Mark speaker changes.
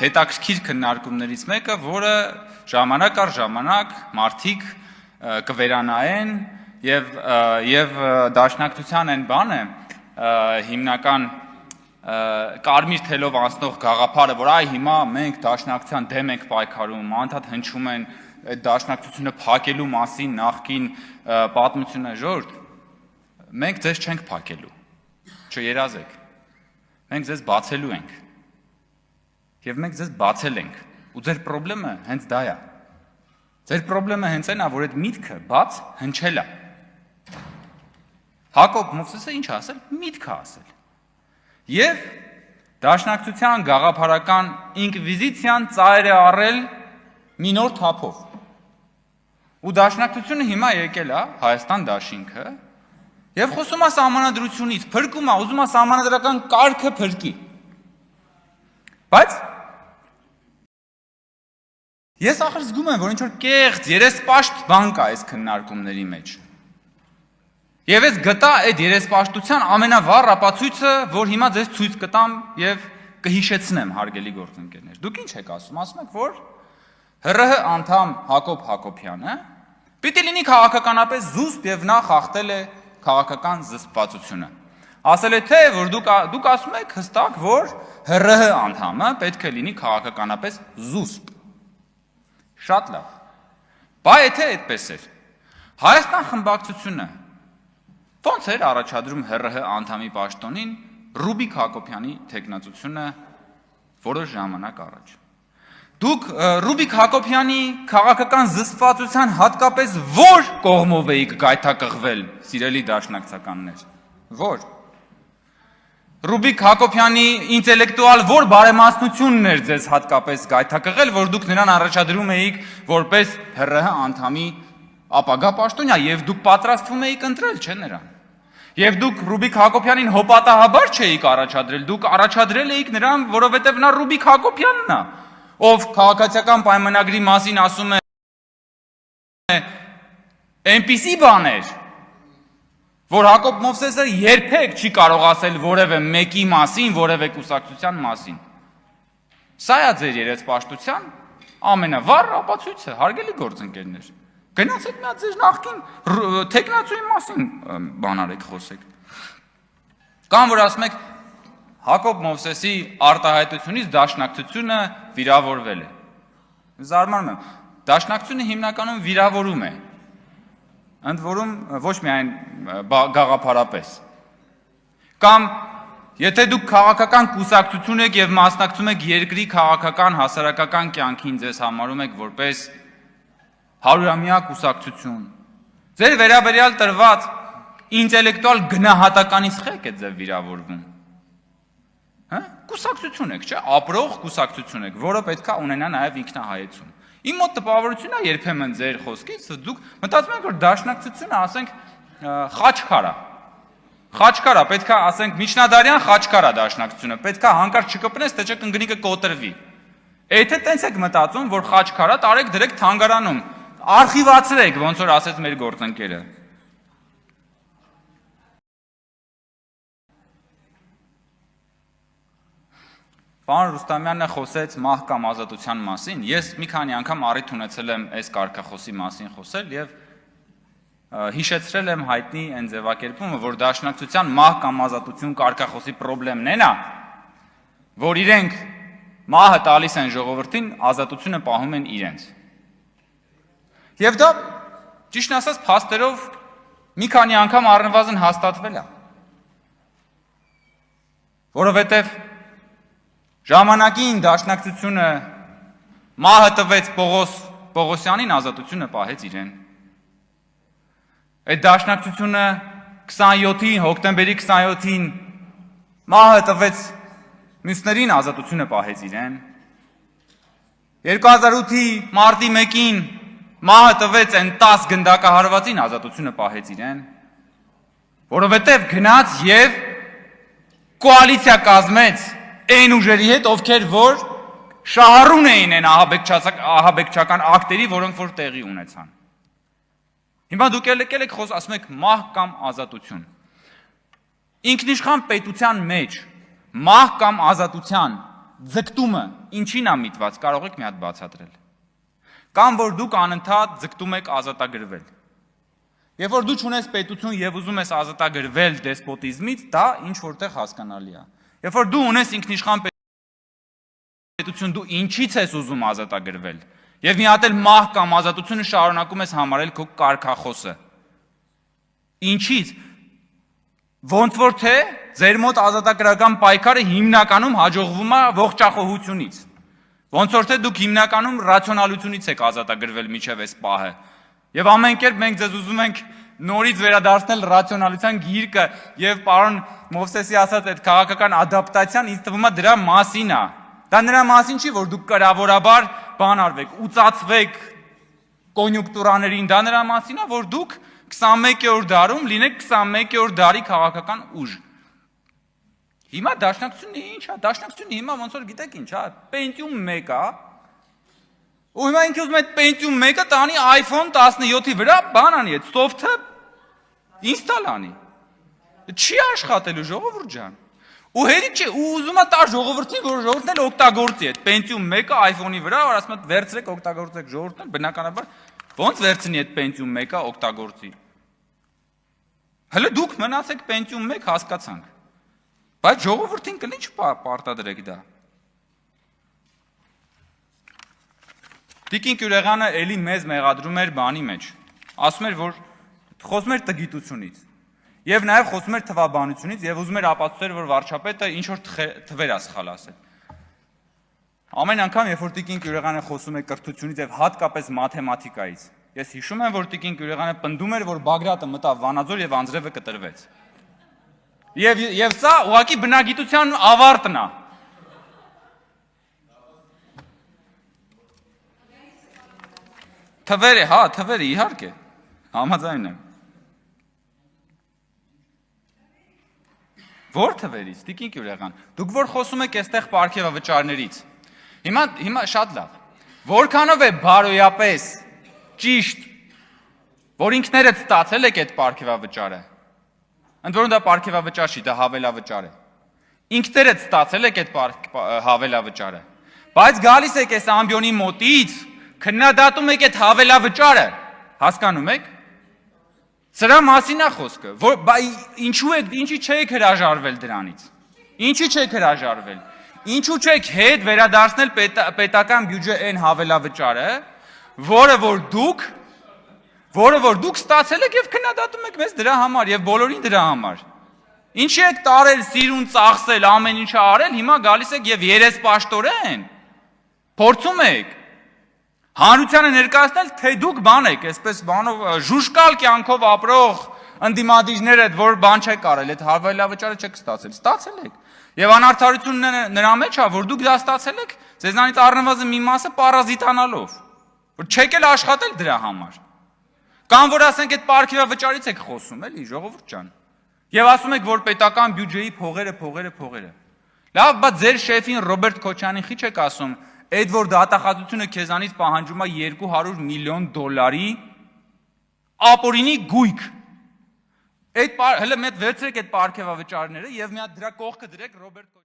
Speaker 1: հետաքրքիր քննարկումներից մեկը, որը ժամանակ առ ժամանակ մարդիկ կվերանային եւ դաշնակցության այն բանը հիմնական կարմիր թելով անցնող գաղափարը, որ այ հիմա մենք դաշնակցության դեմ ենք պայքարում, անդադ հնչում են այդ դաշնակցությունը փակելու մասին նախկին պատմությունը ժողովուրդ, մենք ձեզ չենք փակելու, չերազեք, մենք ձեզ բացելու ենք եւ մենք ձեզ բացել ենք ու ձեր խնդրը հենց դա է, ձեր խնդրը հենց այն է, որ այդ միտքը բաց հնչել է, Հակոբ Մովսեսը ինչ ասել, միտքը ասել եւ դաշնակցության գաղափարական ինկվիզիցիան ծայր է առել մի նոր թափով ու դաշնակցությունը հիմա եկել է Հայաստան դաշինքը եւ խոսում է սահմանադրությունից, փրկում է, ուզում է սահմանադրական կարգը փրկի, բայց ես ախր զգում եմ, որ ինչ որ կեղծ երեսպաշտ բան կա այս քննարկումների մեջ Եվ ես գտա այդ երեսպաշտության ամենավառ ապացույցը, որ հիմա ձեզ ցույց կտամ եւ կհիշեցնեմ, հարգելի գործընկերներ։ Դուք ինչ եք ասում եք, որ ՀՌՀ անդամ Հակոբ Հակոբյանը պիտի լինի քաղաքականապես զուսպ եւ նա խախտել է քաղաքական զսպվածությունը։ Ասել է թե, որ դուք ասում եք հստակ, որ ՀՌՀ անդամը պետք է լինի քաղաքականապես զուսպ։ Շատ լավ։ Բայց եթե այդպես էր, Հայաստան խմբակցությունը Ոնց էր առաջադրում ՀՌՀ անդամի պաշտոնին Ռուբիկ Հակոբյանի թեկնածությունը որոշ ժամանակ առաջ։ Դուք Ռուբիկ Հակոբյանի քաղաքական զսպվածության հատկապես որ կողմով էիք գայթակղվել, սիրելի դաշնակցականներ։ Որ Ռուբիկ Հակոբյանի ինտելեկտուալ որ բարեմասնությունն էր ձեզ հատկապես գայթակղել, որ դուք նրան առաջադրում էիք որպես ՀՌՀ անդամի ապագա պաշտոնյա եւ դուք պատրաստվում էիք ընտրել, չէ՞ նրան։ Եվ դուք Ռուբիկ Հակոբյանին հոպատահաբար չէիք առաջադրել, դուք առաջադրել էիք նրան, որովհետև նա Ռուբիկ Հակոբյանն է, ով քաղաքացիական պայմանագրի մասին ասում է այնպիսի բաներ, որ Հակոբ Մովսեսը երբեք չի կարող ասել որևէ մեկի մասին, որևէ կուսակցության մասին։ Սա է ձեր երեսպաշտության ամենավառ ապացույցը, հարգելի գործընկերներ։ Գնացեք նա ձեր նախկին թեկնածուի մասին բան արեք խոսեք։ Կամ որ ասում եք Հակոբ Մովսեսի արտահայտությունից դաշնակցությունը վիրավորվել է։ Զարմանում եմ, դաշնակցությունը հիմնականում վիրավորում է։ Ընդ որում ոչ միայն գաղափարապես։ Կամ եթե դուք քաղաքական կուսակցություն եք եւ մասնակցում եք երկրի քաղաքական հասարակական կյանքին, ձեզ համարում եք որպես հարյուրամյա կուսակցություն, ձեր վերաբերյալ տրված ինտելեկտուալ գնահատականից խեք է ձեզ վիրավորվում։ Կուսակցություն եք, չէ, ապրող կուսակցություն եք, որը պետք է ունենա նաև ինքնահայեցում։ Իմ մոտ տպավորությունն է երբեմն ձեր խոսքից, դուք մտածում եք, որ դաշնակցությունը, ասենք, խաչքար է։ Խաչքար է, պետք է ասենք միջնադարյան խաչքար է դաշնակցությունը, պետք է հանկարծ չկպնես, թե չէ կնգնիկը կոտրվի։ Եթե տենց եք մտածում, որ խաչքար է, տարեք դրեք թանգարանում, արխիվացրեք, ոնց որ ասեց մեր գործընկերը։ Պարոն Ռուստամյանը խոսեց մահ կամ ազատության մասին, ես մի քանի անգամ առիթ ունեցել եմ այս կարգախոսի մասին խոսել եւ հիշեցրել եմ հայտնի այն ձևակերպումը, որ դաշնակցության մահ կամ ազատություն կարգախոսի խնդրեմն է նա, որ իրենք մահը տալիս են ժողովրդին, ազատությունը պահում են իրենց։ Եվ դա ճիշտ ասած փաստերով մի քանի անգամ առնվազն հաստատվել է։ Որովհետև ժամանակին դաշնակցությունը մահը տվեց Պողոսյանին, ազատությունը պահեց իրեն։ Այդ դաշնակցությունը 27-ին, հոկտեմբերի 27-ին մահը տվեց մյուսներին, ազատությունը պահեց իրեն։ 2008-ի մարտի 1-ին մահը տվեց այն 10 գնդակահարվածին, ազատությունը պահեց իրեն։ Որովհետև գնաց եւ կոալիցիա կազմեց այն ուժերի հետ, ովքեր որ շահառուն էին այն ահաբեկչական ակտերի, որոնք որ տեղի ունեցան։ Հիմա դուք եկել եք ասում եք մահ կամ ազատություն։ Ինքնիշխան պետության մեջ մահ կամ ազատության ձգտումը ինչին է միտված, կարող եք մի հատ բացատրել։ Կամ որ դուք անընդհատ ձգտում եք ազատագրվել։ Երբ որ դու չունես պետություն եւ ուզում ես ազատագրվել դեսպոտիզմից, դա ինչ որտեղ հասկանալի է։ Երբ որ դու ունես ինքնիշխան պետություն, դու ինչից ես ուզում ազատագրվել։ Եվ մի հատ էլ մահ կամ ազատությունը շարունակում ես համարել քո կարգախոսը։ Ինչից։ Ոնց որ թե ձեր մոտ ազատագրական պայքարը հիմնականում հաջողվում է ողջախոհությունից։ Ոնց որ թե դուք հիմնականում ռացիոնալությունից եք ազատագրվել միջև այս պահը։ Եվ ամեն կերպ մենք ձեզ ուզում ենք նորից վերադարձնել ռացիոնալության գիրկը եւ պարոն Մովսեսի ասած այդ քաղաքական ադապտացիան ինձ թվում է դրա մասին է։ Դա նրա մասին չի, որ դուք կրավորաբար բան արվեք, ուծացվեք կոնյունկտուրաներին, դա նրա մասին է, որ դուք 21-րդ դարում լինեք 21-րդ դարի քաղաքական ուժ։ Հիմա դաշնակցությունը ի՞նչ է, դաշնակցությունը հիմա ոնց որ գիտեք ինչ է, Pentium 1 է։ Ու հիմա ինքը ուզում է Pentium 1-ը տանի iPhone 17-ի վրա բան անի, այդ soft-ը ինստալ անի։ Չի աշխատելու ժողովուրդ ջան։ Ու հերիք չէ, ու ուզում է տար ժողովրդին, որ ժողովուրդն էլ օգտագործի այդ Pentium 1-ը iPhone-ի վրա, որ ասում է վերցրեք օգտագործեք ժողովուրդն, բնականաբար ոնց վերցնի այդ Pentium 1-ը օգտագործի։ Հələ դուք մնացեք Pentium 1 հասկացանք։ Բայց ժողովրդին կլի չպարտադրեք դա։ Տիկին Կյուրեղյանը էլի մեզ մեղադրում էր բանի մեջ։ Ասում էր, որ խոսում էր տգիտությունից։ Եվ նաև խոսում էր թվաբանությունից եւ ուզում էր ապացուցել, որ վարչապետը ինչ որ թվեր է սխալ ասել։ Ամեն անգամ, երբ որ Տիկին Կյուրեղյանը խոսում է կրթությունից եւ հատկապես մաթեմատիկայից, ես հիշում եմ, որ Տիկին Կյուրեղյանը պնդում էր, որ Բագրատը մտավ Վանաձոր եւ Անձրևը կտրվեց։ Եվ սա ուղղակի բնագիտության ավարտն է։ Թվերը, հա, թվերը իհարկե։ Համաձայն եմ։ Որ թվերից, Տիկին Կյուրեղյան, դուք որ խոսում եք այստեղ պարգևավճարներից։ Հիմա շատ լավ։ Որքանով է բարոյապես ճիշտ, որ ինքներդ ստացել եք այդ պարգևավճարը։ Ընդ որում դա պարգևավճար չի, դա հավելավճար է։ Ինքներդ ստացել եք այդ հավելավճարը։ Բայց գալիս եք այս ամբիոնի մոտից, քննադատում եք այդ հավելավճարը, հասկանում եք։ Սրա մասին է խոսքը, որ ինչի չեք հրաժարվել դրանից։ Ինչի չեք հրաժարվել։ Ինչու չեք հետ վերադարձնել պետական բյուջե այն հավելավճարը, որը որ դուք ստացել եք եւ քննադատում եք մեզ դրա համար եւ բոլորին դրա համար։ Ինչի եք տարել, սիրուն, ծախսել, ամեն ինչը արել, հիմա գալիս եք եւ երեսպաշտորեն փորձում եք հանրությանը ներկայացնել, թե դուք բան եք, այսպես բանով ժուժկալ կյանքով ապրող ընդդիմադիրները, որ բան չեք արել, այդ հավելավճարը չեք ստացել, ստացել եք։ Եվ անարդարությունն նրա մեջ է, որ դուք դա ստացել եք, ձեզանից առնվազն մի մասը պարազիտանալով, որ չեք էլ աշխատել դրա համար։ Կամ որ ասենք այդ պարգևավճարից եք խոսում, էլի, ժողովուրդ ջան։ Եվ ասում եք, որ պետական բյուջեի փողերը։ Լավ, բայց ձեր շեֆին Ռոբերտ Քոչյանին խի չեք ասում, այդ որ դատախազությունը քեզանից պահանջում է $200 միլիոն ապօրինի գույք։ Այդ հələ մեծ վերցրեք այդ պարգևավճարները եւ մի հատ դրա կողքը դրեք Ռոբերտ